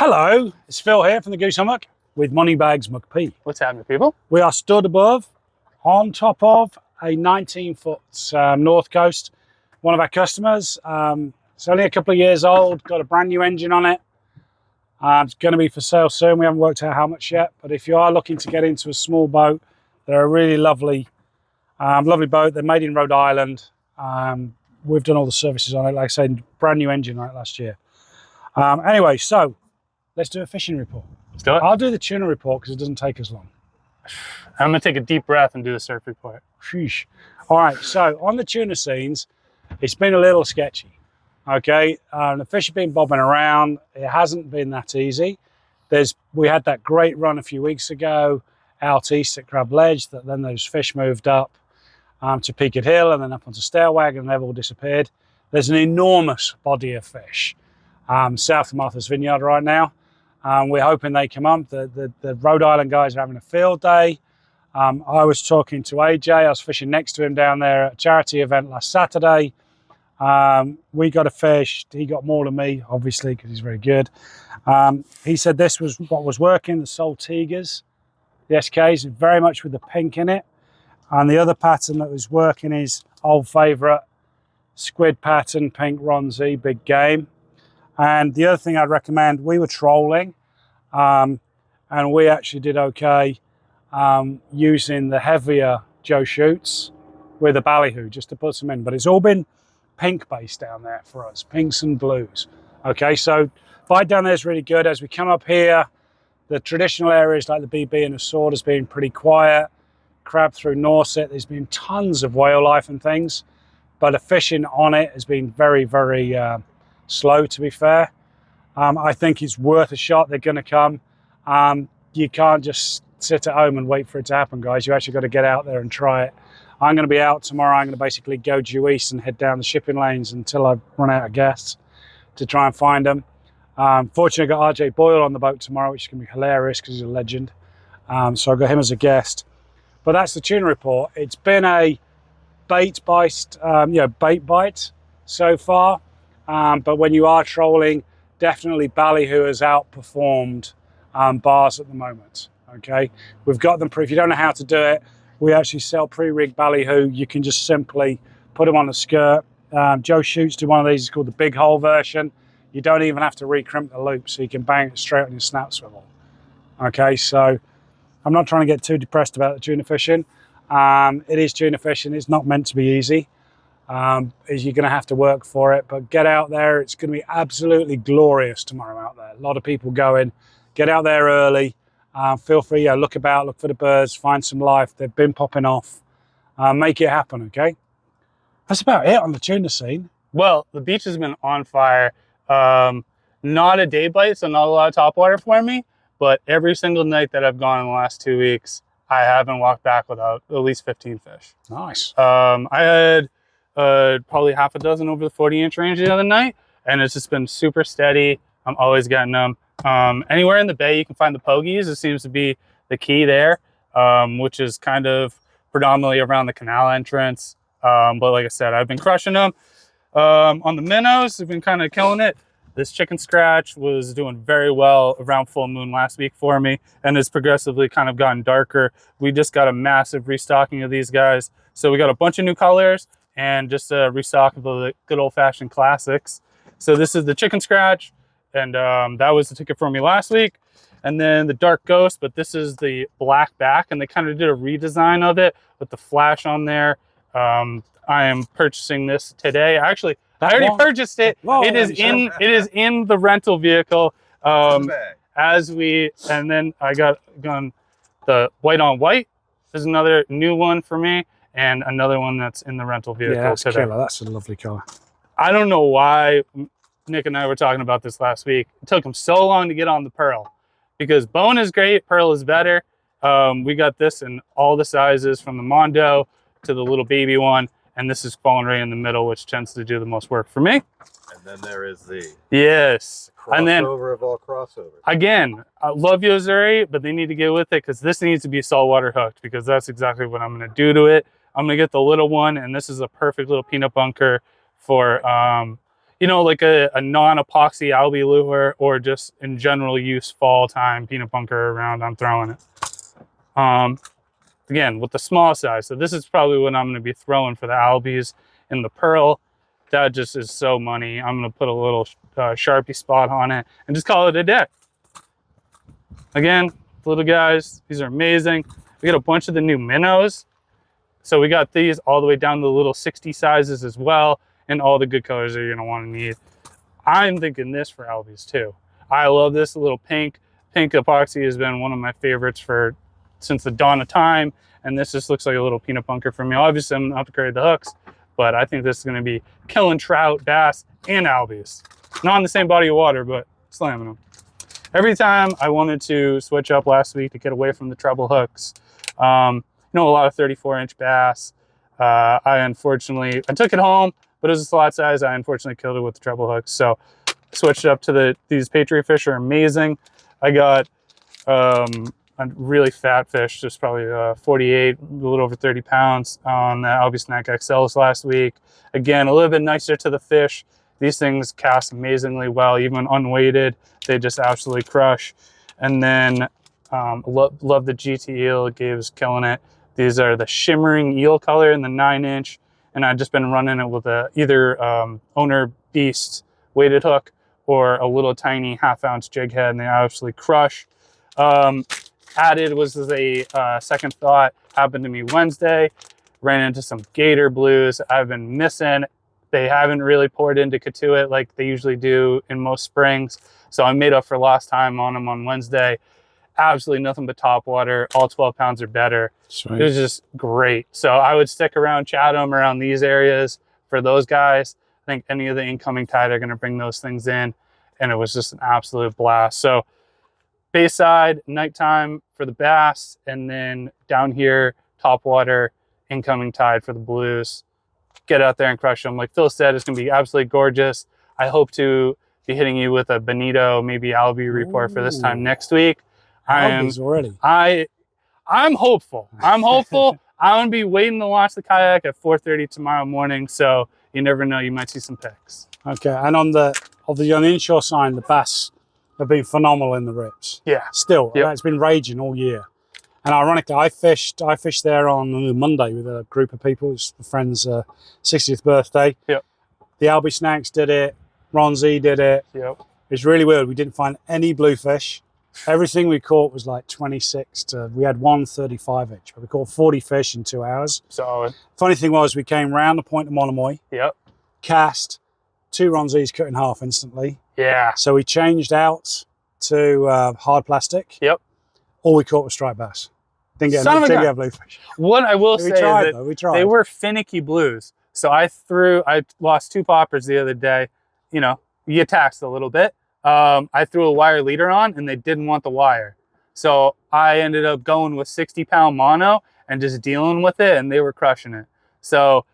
Hello, it's Phil here from the Goose Hummock with Moneybags McP. What's happening, people? We are stood above, on top of a 19-foot North Coast. One of our customers, it's only a couple of years old, got a brand new engine on it. It's going to be for sale soon. We haven't worked out how much yet, but if you are looking to get into a small boat, they're a really lovely boat. They're made in Rhode Island. We've done all the services on it, like I said, brand new engine on it last year. Anyway, so let's do a fishing report. Let's do it. I'll do the tuna report because it doesn't take as long. I'm going to take a deep breath and do the surf report. Sheesh. All right, so on the tuna scenes, it's been a little sketchy. Okay, the fish have been bobbing around. It hasn't been that easy. We had that great run a few weeks ago out east at Crab Ledge, that then those fish moved up to Peaked Hill and then up onto Stairwag and they've all disappeared. There's an enormous body of fish south of Martha's Vineyard right now. We're hoping they come up. The Rhode Island guys are having a field day. I was talking to AJ. I was fishing next to him down there at a charity event last Saturday. We got a fish. He got more than me, obviously, because he's very good. He said this was what was working, the Soul Tigers. The SKs, very much with the pink in it. And the other pattern that was working is old favourite, squid pattern, pink Ronzi, big game. And the other thing I'd recommend, we were trolling, and we actually did okay using the heavier Joe Shoots with a ballyhoo just to put some in. But it's all been pink based down there for us, pinks and blues. Okay, so bite down there is really good. As we come up here, the traditional areas like the BB and the Sword has been pretty quiet. Crab through Norset, there's been tons of whale life and things, but the fishing on it has been very, very slow, to be fair. I think it's worth a shot. They're going to come. You can't just sit at home and wait for it to happen, guys. You actually got to get out there and try it. I'm going to be out tomorrow. I'm going to basically go due east and head down the shipping lanes until I run out of gas to try and find them. Fortunately, I got RJ Boyle on the boat tomorrow, which is going to be hilarious because he's a legend. So I got him as a guest. But that's the tuna report. It's been a bait bite so far. But when you are trolling, definitely ballyhoo has outperformed bars at the moment. Okay, we've got them proof. If you don't know how to do it, we actually sell pre-rigged ballyhoo. You can just simply put them on a skirt. Joe Shoots do one of these. It's called the big hole version. You don't even have to recrimp the loop, so you can bang it straight on your snap swivel. Okay, so I'm not trying to get too depressed about the tuna fishing. It is tuna fishing. It's not meant to be easy. You're going to have to work for it, but get out there. It's going to be absolutely glorious tomorrow out there. A lot of people going. Get out there early. Feel free, look about, look for the birds, find some life. They've been popping off. Make it happen, okay? That's about it on the tuna scene. Well, the beach has been on fire. Not a day bite, so not a lot of topwater for me, but every single night that I've gone in the last 2 weeks, I haven't walked back without at least 15 fish. Nice. I had probably half a dozen over the 40-inch range the other night, and it's just been super steady. I'm always getting them. Anywhere in the bay you can find the pogies. It seems to be the key there, which is kind of predominantly around the canal entrance. But like I said, I've been crushing them. On the minnows, I've been kind of killing it. This chicken scratch was doing very well around full moon last week for me, and it's progressively kind of gotten darker. We just got a massive restocking of these guys. So we got a bunch of new colors and just a restock of the good old-fashioned classics. So this is the chicken scratch, and that was the ticket for me last week. And then the dark ghost, but this is the black back, and they kind of did a redesign of it with the flash on there. I am purchasing this today. Actually, I already purchased it. Whoa, it is in the rental vehicle. And then I got the white on white. There's another new one for me, and another one that's in the rental vehicle. Yeah, that's today. killer. That's a lovely color. I don't know why Nick and I were talking about this last week. It took him so long to get on the pearl, because bone is great, pearl is better. We got this in all the sizes from the Mondo to the little baby one, and this is falling right in the middle, which tends to do the most work for me. And then there is the crossover and then of all crossovers. Again, I love Yozuri, but they need to get with it, because this needs to be saltwater hooked, because that's exactly what I'm going to do to it. I'm going to get the little one, and this is a perfect little peanut bunker for you know, like a non-epoxy Albie lure or just in general use fall time peanut bunker around, I'm throwing it. Again, with the small size. So this is probably what I'm going to be throwing for the Albies in the Pearl. That just is so money. I'm going to put a little Sharpie spot on it and just call it a day. Again, little guys, these are amazing. We got a bunch of the new minnows. So we got these all the way down to the little 60 sizes as well, and all the good colors that you're gonna want to need. I'm thinking this for Albies too. I love this little pink. Pink epoxy has been one of my favorites since the dawn of time, and this just looks like a little peanut bunker for me. Obviously, I'm gonna upgrade the hooks, but I think this is gonna be killing trout, bass, and Albies. Not in the same body of water, but slamming them. Every time I wanted to switch up last week to get away from the treble hooks, you know, a lot of 34-inch bass. I took it home, but it was a slot size. I unfortunately killed it with the treble hooks. So I switched up to these Patriot fish are amazing. I got a really fat fish, just probably 48, a little over 30 pounds on the Albie Snack XLs last week. Again, a little bit nicer to the fish. These things cast amazingly well, even unweighted. They just absolutely crush. And then love the GT eel. Gabe's killing it. These are the shimmering eel color in the 9-inch. And I've just been running it with either Owner Beast weighted hook or a little tiny 1/2-ounce jig head, and they absolutely crush. Added was a second thought, happened to me Wednesday. Ran into some gator blues I've been missing. They haven't really poured into Katuitt like they usually do in most springs. So I made up for lost time on them on Wednesday. Absolutely nothing but top water, all 12 pounds or better. Sweet. It was just great. So I would stick around Chatham, around these areas for those guys. I think any of the incoming tide are going to bring those things in. And it was just an absolute blast. So Bayside, nighttime for the bass, and then down here, top water, incoming tide for the blues. Get out there and crush them. Like Phil said, it's going to be absolutely gorgeous. I hope to be hitting you with a Bonito, maybe Albie report for this time next week. I'm hopeful. I'm hopeful. I'm going to be waiting to launch the kayak at 4:30 tomorrow morning. So you never know, you might see some pics. Okay. And on the inshore sign, the bass have been phenomenal in the rips. Yeah. Still, yep. It's been raging all year. And ironically, I fished there on Monday with a group of people. It's a friend's 60th birthday. Yep. The Albie Snacks did it. Ron Z did it. Yep. It's really weird. We didn't find any bluefish. Everything we caught was like 26 to, we had one 35-inch, but we caught 40 fish in 2 hours. Solid. Funny thing was, we came round the point of Monomoy. Yep. Cast, 2 Ron Z's cut in half instantly. Yeah. So we changed out to hard plastic. Yep. All we caught was striped bass. Didn't get bluefish. What I will say is that they were finicky blues. So I lost 2 poppers the other day. You know, you get taxed a little bit. I threw a wire leader on and they didn't want the wire. So I ended up going with 60-pound mono and just dealing with it, and they were crushing it. So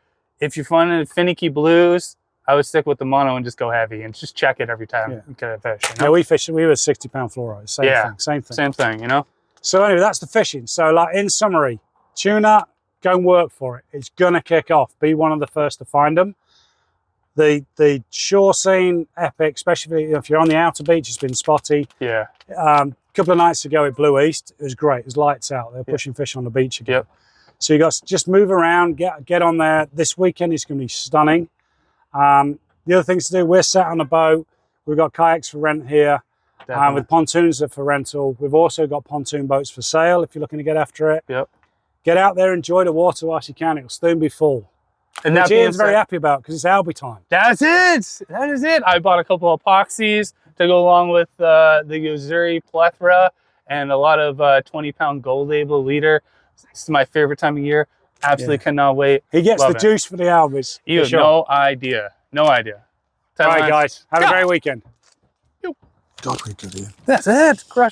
if you're finding finicky blues, I would stick with the mono and just go heavy and just check it every time you get a fish. You know? Yeah, we were 60-pound fluorides. Same thing, you know? So anyway, that's the fishing. So like in summary, tuna, go and work for it. It's gonna kick off. Be one of the first to find them. The shore scene, epic, especially if you're on the outer beach, it's been spotty. Yeah. A couple of nights ago it blew east. It was great. It was lights out. They were pushing fish on the beach again. Yep. So you got to just move around, get on there. This weekend is going to be stunning. The other things to do, we're sat on a boat. We've got kayaks for rent here. With pontoons for rental. We've also got pontoon boats for sale if you're looking to get after it. Yep. Get out there, enjoy the water whilst you can. It'll soon be full. And which Ian's very happy about because it's Albie time. That's it. That is it. I bought a couple of epoxies to go along with the Uzuri plethora and a lot of 20-pound gold label leader. It's my favorite time of year. Absolutely cannot wait. He gets the juice for the Albies. You have no idea. No idea. All right, guys. Have a great weekend. Don't forget to do. That's it. Crush.